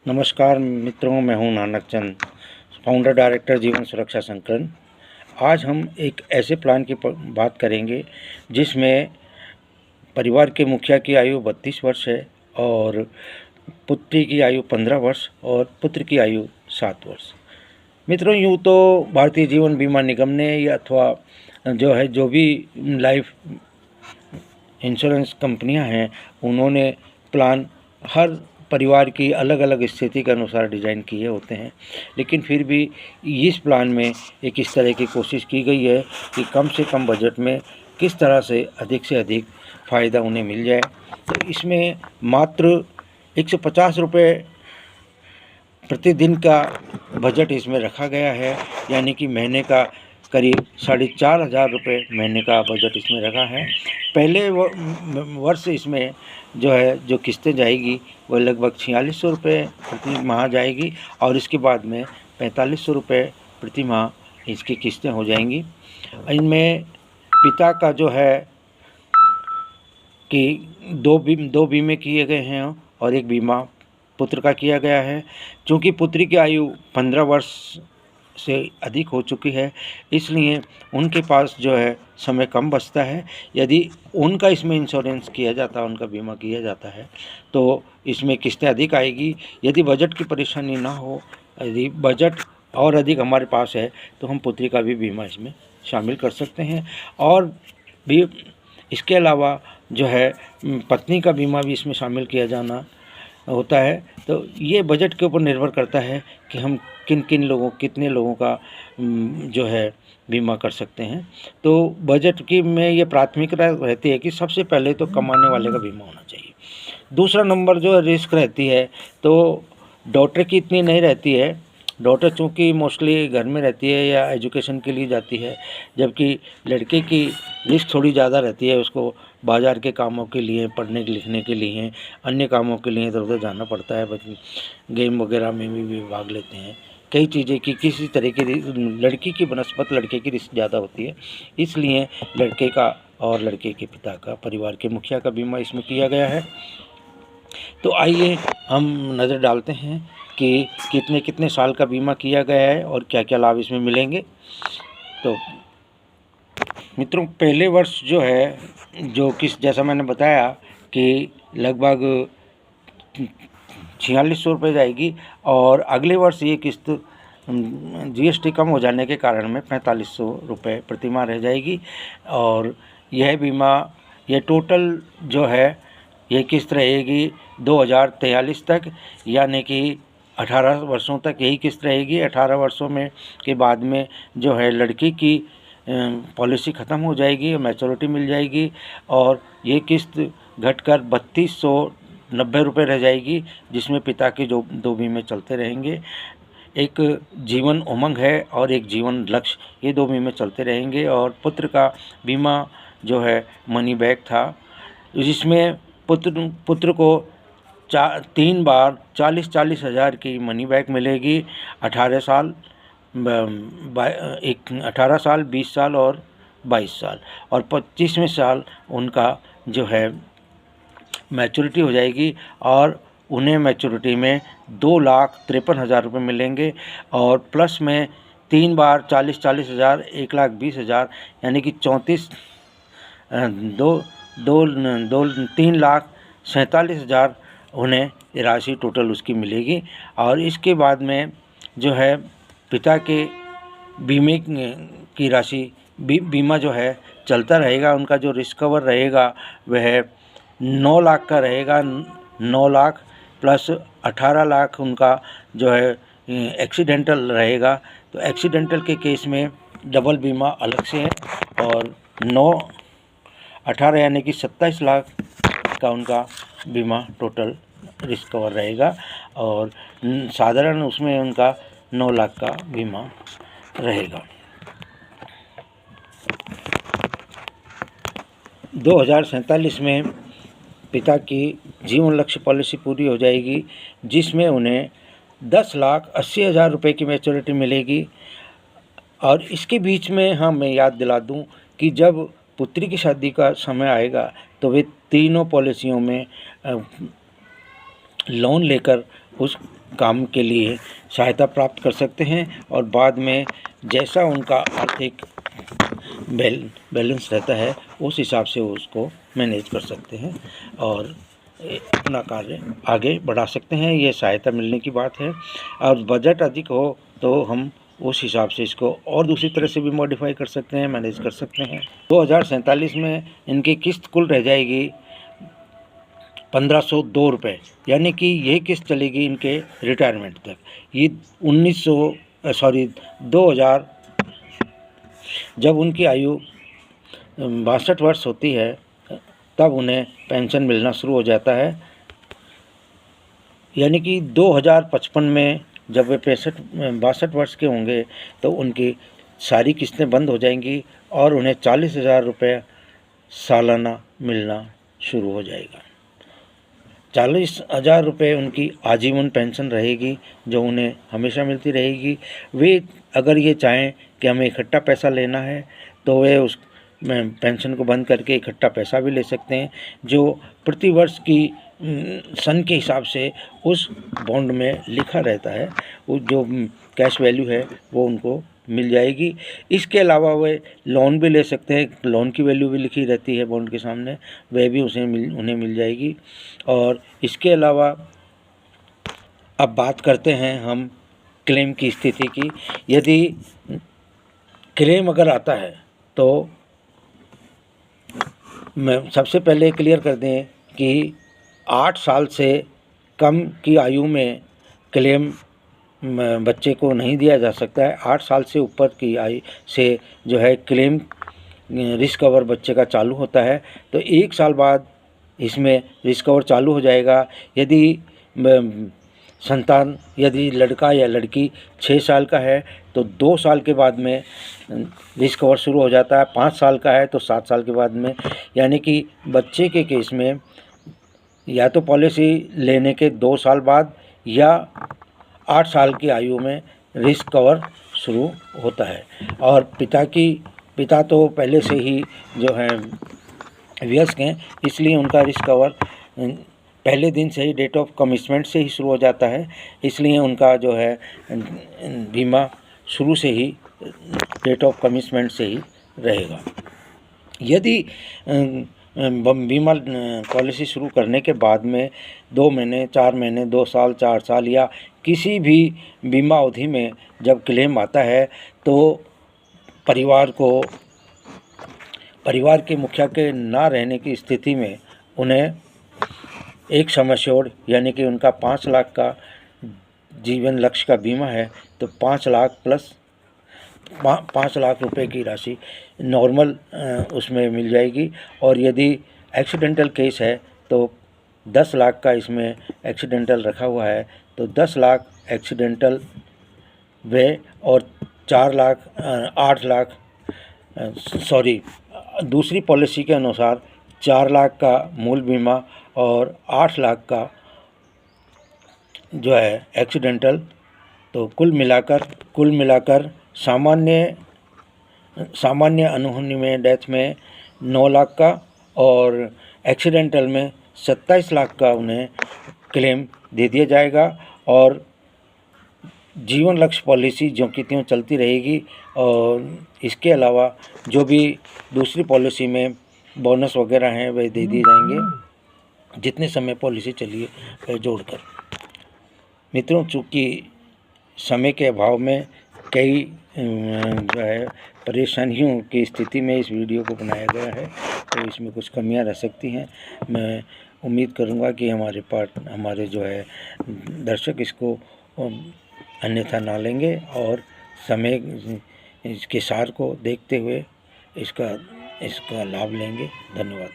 नमस्कार मित्रों, मैं हूं नानक चंद, फाउंडर डायरेक्टर जीवन सुरक्षा संकलन। आज हम एक ऐसे प्लान की बात करेंगे जिसमें परिवार के मुखिया की आयु 32 वर्ष है और पुत्री की आयु 15 वर्ष और पुत्र की आयु 7 वर्ष। मित्रों, यूँ तो भारतीय जीवन बीमा निगम ने या अथवा जो भी लाइफ इंश्योरेंस कंपनियां हैं, उन्होंने प्लान हर परिवार की अलग अलग स्थिति के अनुसार डिज़ाइन किए होते हैं, लेकिन फिर भी इस प्लान में एक इस तरह की कोशिश की गई है कि कम से कम बजट में किस तरह से अधिक फ़ायदा उन्हें मिल जाए। तो इसमें मात्र 150 रुपये प्रतिदिन का बजट इसमें रखा गया है, यानी कि महीने का करीब 4,500 रुपये महीने का बजट इसमें रखा है। पहले वर्ष इसमें जो किस्तें जाएगी वो लगभग 4600 रुपये प्रति माह जाएगी और इसके बाद में 4500 रुपये प्रति माह इसकी किस्तें हो जाएंगी। इनमें पिता का जो है कि दो बीमे किए गए हैं और एक बीमा पुत्र का किया गया है। चूँकि पुत्री की आयु 15 वर्ष से अधिक हो चुकी है, इसलिए उनके पास जो है समय कम बचता है। यदि उनका इसमें इंश्योरेंस किया जाता है, उनका बीमा किया जाता है, तो इसमें किस्तें अधिक आएगी। यदि बजट की परेशानी ना हो, यदि बजट और अधिक हमारे पास है, तो हम पुत्री का भी बीमा इसमें शामिल कर सकते हैं। और भी इसके अलावा जो है पत्नी का बीमा भी इसमें शामिल किया जाना होता है। तो ये बजट के ऊपर निर्भर करता है कि हम कितने लोगों का जो है बीमा कर सकते हैं। तो बजट की में ये प्राथमिकता रहती है कि सबसे पहले तो कमाने वाले का बीमा होना चाहिए। दूसरा नंबर जो रिस्क रहती है, तो डॉटर की इतनी नहीं रहती है। डॉटर चूँकि मोस्टली घर में रहती है या एजुकेशन के लिए जाती है, जबकि लड़के की रिस्क थोड़ी ज़्यादा रहती है। उसको बाज़ार के कामों के लिए, पढ़ने लिखने के लिए, अन्य कामों के लिए इधर उधर जाना पड़ता है। बच्चे गेम वगैरह में भी भाग लेते हैं। कई चीज़ें की किसी तरह की लड़की की बनस्पत लड़के की रिस्क ज़्यादा होती है, इसलिए लड़के का और लड़के के पिता का, परिवार के मुखिया का बीमा इसमें किया गया है। तो आइए हम नज़र डालते हैं कि कितने साल का बीमा किया गया है और क्या क्या लाभ इसमें मिलेंगे। तो मित्रों, पहले वर्ष जो है जैसा मैंने बताया कि लगभग 4600 रुपये जाएगी और अगले वर्ष ये किस्त जीएसटी कम हो जाने के कारण में 4500 रुपये प्रति माह रह जाएगी। और यह बीमा ये टोटल जो है ये किस्त रहेगी 2043 तक, यानी कि 18 वर्षों तक यही किस्त रहेगी। 18 वर्षों में के बाद में जो है लड़की की पॉलिसी ख़त्म हो जाएगी, मैच्योरिटी मिल जाएगी और ये किस्त घटकर 3290 रुपये रह जाएगी, जिसमें पिता के जो दो बीमे चलते रहेंगे। एक जीवन उमंग है और एक जीवन लक्ष्य, ये दो बीमे चलते रहेंगे। और पुत्र का बीमा जो है मनी बैक था, जिसमें पुत्र को 3 बार 40-40 हज़ार की मनी बैक मिलेगी। 18 साल, 20 साल और 22 साल और 25वें साल उनका जो है मैच्योरिटी हो जाएगी और उन्हें मैच्योरिटी में 2,53,000 रुपये मिलेंगे। और प्लस में 3 बार 40-40 हज़ार, 1,20,000, यानी कि 3,47,000 उन्हें राशि टोटल उसकी मिलेगी। और इसके बाद में जो है पिता के बीमे की राशि बीमा जो है चलता रहेगा। उनका जो रिस्क कवर रहेगा वह 9 लाख का रहेगा। 9 लाख प्लस 18 लाख उनका जो है एक्सीडेंटल रहेगा। तो एक्सीडेंटल के केस में डबल बीमा अलग से है और 9-18 यानी कि 27 लाख का उनका बीमा टोटल रिस्क कवर रहेगा और साधारण उसमें उनका 9 लाख का बीमा रहेगा। 2047 में पिता की जीवन लक्ष्य पॉलिसी पूरी हो जाएगी, जिसमें उन्हें 10,80,000 रुपये की मैच्योरिटी मिलेगी। और इसके बीच में मैं याद दिला दूं कि जब पुत्री की शादी का समय आएगा तो वे तीनों पॉलिसियों में लोन लेकर उस काम के लिए सहायता प्राप्त कर सकते हैं और बाद में जैसा उनका आर्थिक बैलेंस रहता है उस हिसाब से उसको मैनेज कर सकते हैं और अपना कार्य आगे बढ़ा सकते हैं। ये सहायता मिलने की बात है। और बजट अधिक हो तो हम उस हिसाब से इसको और दूसरी तरह से भी मॉडिफाई कर सकते हैं, मैनेज कर सकते हैं। 2047 में इनकी किस्त कुल रह जाएगी 1502 रुपये, यानी कि यही किस्त चलेगी इनके रिटायरमेंट तक। ये 2000 जब उनकी आयु 62 वर्ष होती है तब उन्हें पेंशन मिलना शुरू हो जाता है, यानी कि 2055 में जब वे 62 वर्ष के होंगे तो उनकी सारी किस्तें बंद हो जाएंगी और उन्हें 40,000 रुपये सालाना मिलना शुरू हो जाएगा। 40,000 रुपये उनकी आजीवन पेंशन रहेगी जो उन्हें हमेशा मिलती रहेगी। वे अगर ये चाहें कि हमें इकट्ठा पैसा लेना है तो वे उस पेंशन को बंद करके इकट्ठा पैसा भी ले सकते हैं, जो प्रति वर्ष की सन के हिसाब से उस बॉन्ड में लिखा रहता है। वो जो कैश वैल्यू है वो उनको मिल जाएगी। इसके अलावा वे लोन भी ले सकते हैं, लोन की वैल्यू भी लिखी रहती है बॉन्ड के सामने, वह भी उन्हें मिल जाएगी। और इसके अलावा अब बात करते हैं हम क्लेम की स्थिति की। यदि क्लेम अगर आता है तो मैं सबसे पहले क्लियर कर दें कि 8 साल से कम की आयु में क्लेम बच्चे को नहीं दिया जा सकता है। 8 साल से ऊपर की आयु से जो है क्लेम रिस्क कवर बच्चे का चालू होता है, तो 1 साल बाद इसमें रिस्क कवर चालू हो जाएगा। यदि संतान यदि लड़का या लड़की 6 साल का है तो 2 साल के बाद में रिस्क कवर शुरू हो जाता है। 5 साल का है तो 7 साल के बाद में, यानी कि बच्चे के केस में या तो पॉलिसी लेने के 2 साल बाद या 8 साल की आयु में रिस्क कवर शुरू होता है। और पिता तो पहले से ही जो है वयस्क हैं, इसलिए उनका रिस्क कवर पहले दिन से ही डेट ऑफ कमिटमेंट से ही शुरू हो जाता है, इसलिए उनका जो है बीमा शुरू से ही डेट ऑफ कमिटमेंट से ही रहेगा। यदि बीमा पॉलिसी शुरू करने के बाद में 2 महीने, 4 महीने, 2 साल, 4 साल या किसी भी बीमा अवधि में जब क्लेम आता है तो परिवार के मुखिया के ना रहने की स्थिति में उन्हें एक सम एश्योर्ड यानी कि उनका 5 लाख का जीवन लक्ष्य का बीमा है तो 5 लाख प्लस 5 लाख रुपए की राशि नॉर्मल उसमें मिल जाएगी। और यदि एक्सीडेंटल केस है तो 10 लाख का इसमें एक्सीडेंटल रखा हुआ है, तो 10 लाख एक्सीडेंटल वे और 8 लाख दूसरी पॉलिसी के अनुसार 4 लाख का मूल बीमा और 8 लाख का जो है एक्सीडेंटल, तो कुल मिलाकर सामान्य अनहोनी में डेथ में 9 लाख का और एक्सीडेंटल में 27 लाख का उन्हें क्लेम दे दिया जाएगा। और जीवन लक्ष्य पॉलिसी जो कि त्यों चलती रहेगी। और इसके अलावा जो भी दूसरी पॉलिसी में बोनस वगैरह हैं वह दे दिए जाएंगे जितने समय पॉलिसी चली है जोड़कर। मित्रों, चूँकि समय के अभाव में कई जो है परेशानियों की स्थिति में इस वीडियो को बनाया गया है, तो इसमें कुछ कमियां रह सकती हैं। मैं उम्मीद करूंगा कि हमारे जो है दर्शक इसको अन्यथा ना लेंगे और समय इसके सार को देखते हुए इसका लाभ लेंगे। धन्यवाद।